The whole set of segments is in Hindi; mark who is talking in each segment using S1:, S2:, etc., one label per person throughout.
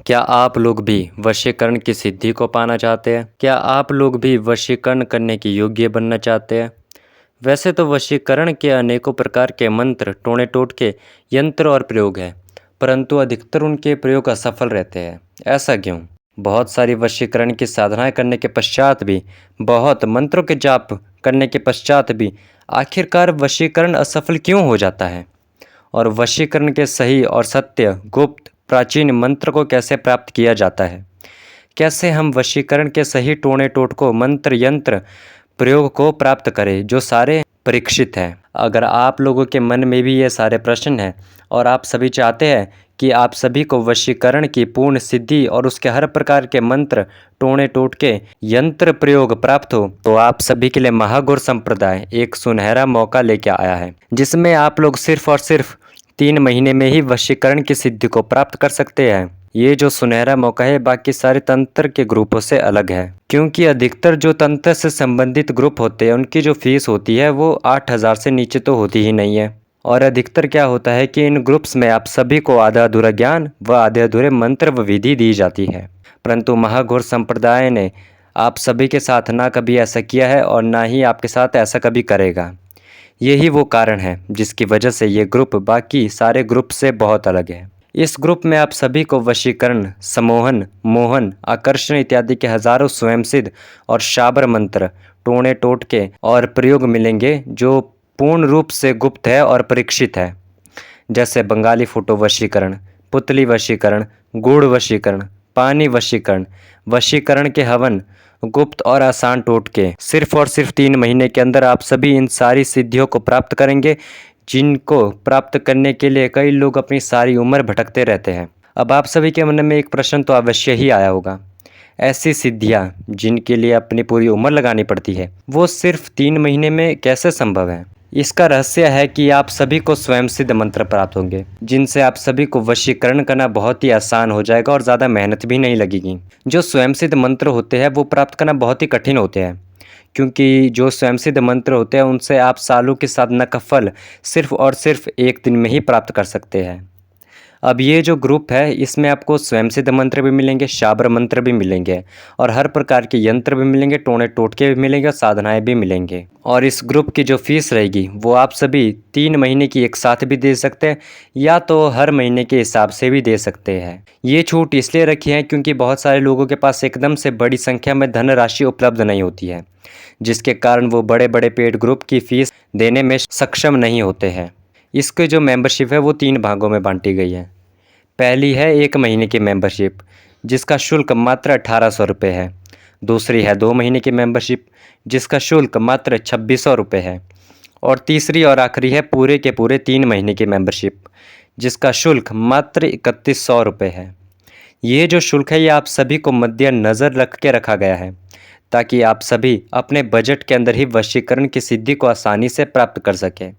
S1: क्या आप लोग भी वशीकरण की सिद्धि को पाना चाहते हैं? क्या आप लोग भी वशीकरण करने के योग्य बनना चाहते हैं? वैसे तो वशीकरण के अनेकों प्रकार के मंत्र, टोने टोटके, यंत्र और प्रयोग हैं, परंतु अधिकतर उनके प्रयोग असफल रहते हैं। ऐसा क्यों? बहुत सारी वशीकरण की साधनाएं करने के पश्चात भी, बहुत मंत्रों के जाप करने के पश्चात भी आखिरकार वशीकरण असफल क्यों हो जाता है? और वशीकरण के सही और सत्य, गुप्त, प्राचीन मंत्र को कैसे प्राप्त किया जाता है? कैसे हम वशीकरण के सही टोने टोटकों, मंत्र, यंत्र, प्रयोग को प्राप्त करें जो सारे परीक्षित हैं? अगर आप लोगों के मन में भी ये सारे प्रश्न हैं और आप सभी चाहते हैं कि आप सभी को वशीकरण की पूर्ण सिद्धि और उसके हर प्रकार के मंत्र, टोने टोटके, यंत्र प्रयोग प्राप्त हो, तो आप सभी के लिए महागौर संप्रदाय एक सुनहरा मौका लेके आया है, जिसमें आप लोग सिर्फ और सिर्फ 3 महीने में ही वशीकरण की सिद्धि को प्राप्त कर सकते हैं। ये जो सुनहरा मौका है बाकी सारे तंत्र के ग्रुपों से अलग है, क्योंकि अधिकतर जो तंत्र से संबंधित ग्रुप होते हैं उनकी जो फीस होती है वो 8,000 से नीचे तो होती ही नहीं है। और अधिकतर क्या होता है कि इन ग्रुप्स में आप सभी को आधा अधूरा ज्ञान व आधे अधूरे मंत्र व विधि दी जाती है, परंतु महाघोर संप्रदाय ने आप सभी के साथ ना कभी ऐसा किया है और ना ही आपके साथ ऐसा कभी करेगा। यही वो कारण है जिसकी वजह से ये ग्रुप बाकी सारे ग्रुप से बहुत अलग है। इस ग्रुप में आप सभी को वशीकरण, सम्मोहन, मोहन, आकर्षण इत्यादि के हजारों स्वयंसिद्ध और शाबर मंत्र, टोने टोटके और प्रयोग मिलेंगे जो पूर्ण रूप से गुप्त है और परीक्षित है, जैसे बंगाली फोटो वशीकरण, पुतली वशीकरण, गुड़ वशीकरण, पानी वशीकरण, वशीकरण के हवन, गुप्त और आसान टोटके। सिर्फ और सिर्फ 3 महीने के अंदर आप सभी इन सारी सिद्धियों को प्राप्त करेंगे, जिनको प्राप्त करने के लिए कई लोग अपनी सारी उम्र भटकते रहते हैं। अब आप सभी के मन में एक प्रश्न तो अवश्य ही आया होगा, ऐसी सिद्धियां जिनके लिए अपनी पूरी उम्र लगानी पड़ती है, वो सिर्फ 3 महीने में कैसे संभव है? इसका रहस्य है कि आप सभी को स्वयं सिद्ध मंत्र प्राप्त होंगे, जिनसे आप सभी को वशीकरण करना बहुत ही आसान हो जाएगा और ज़्यादा मेहनत भी नहीं लगेगी। जो स्वयं सिद्ध मंत्र होते हैं वो प्राप्त करना बहुत ही कठिन होते हैं, क्योंकि जो स्वयं सिद्ध मंत्र होते हैं उनसे आप सालों की साधना का फल सिर्फ और सिर्फ 1 दिन में ही प्राप्त कर सकते हैं। अब ये जो ग्रुप है इसमें आपको स्वयं सिद्ध मंत्र भी मिलेंगे, शाबर मंत्र भी मिलेंगे और हर प्रकार के यंत्र भी मिलेंगे, टोने टोटके भी मिलेंगे और साधनाएं भी मिलेंगे। और इस ग्रुप की जो फीस रहेगी वो आप सभी 3 महीने की एक साथ भी दे सकते हैं या तो हर महीने के हिसाब से भी दे सकते हैं। ये छूट इसलिए रखी है क्योंकि बहुत सारे लोगों के पास एकदम से बड़ी संख्या में धनराशि उपलब्ध नहीं होती है, जिसके कारण वो बड़े बड़े पेड ग्रुप की फीस देने में सक्षम नहीं होते हैं। इसकी जो मेंबरशिप है वो 3 भागों में बांटी गई है। पहली है 1 महीने की मेंबरशिप, जिसका शुल्क मात्र 1800 रुपये है। दूसरी है 2 महीने की मेंबरशिप, जिसका शुल्क मात्र 2600 रुपये है। और तीसरी और आखिरी है पूरे के पूरे 3 महीने की मेंबरशिप, जिसका शुल्क मात्र 3100 रुपये है। ये जो शुल्क है ये आप सभी को मद्देनज़र रख के रखा गया है, ताकि आप सभी अपने बजट के अंदर ही वशीकरण की सिद्धि को आसानी से प्राप्त कर सकें।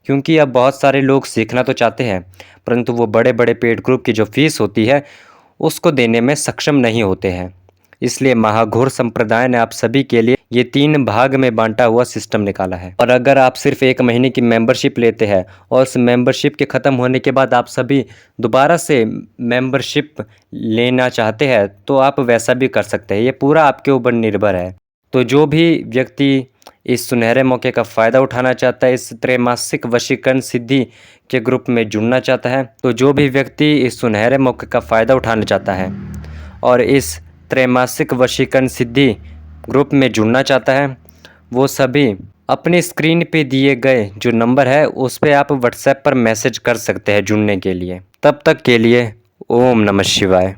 S1: क्योंकि अब बहुत सारे लोग सीखना तो चाहते हैं, परंतु वो बड़े बड़े पेड ग्रुप की जो फीस होती है उसको देने में सक्षम नहीं होते हैं। इसलिए महाघोर संप्रदाय ने आप सभी के लिए ये 3 भाग में बांटा हुआ सिस्टम निकाला है। और अगर आप सिर्फ 1 महीने की मेंबरशिप लेते हैं और उस मेंबरशिप के ख़त्म होने के बाद आप सभी दोबारा से मेंबरशिप लेना चाहते हैं तो आप वैसा भी कर सकते हैं। ये पूरा आपके ऊपर निर्भर है। तो जो भी व्यक्ति इस सुनहरे मौके का फ़ायदा उठाना चाहता है, इस त्रैमासिक वशीकरण सिद्धि के ग्रुप में जुड़ना चाहता है, तो जो भी व्यक्ति इस सुनहरे मौके का फ़ायदा उठाना चाहता है और इस त्रैमासिक वशीकरण सिद्धि ग्रुप में जुड़ना चाहता है, वो सभी अपनी स्क्रीन पे दिए गए जो नंबर है उस पर आप व्हाट्सएप पर मैसेज कर सकते हैं जुड़ने के लिए। तब तक के लिए ओम नमः शिवाय।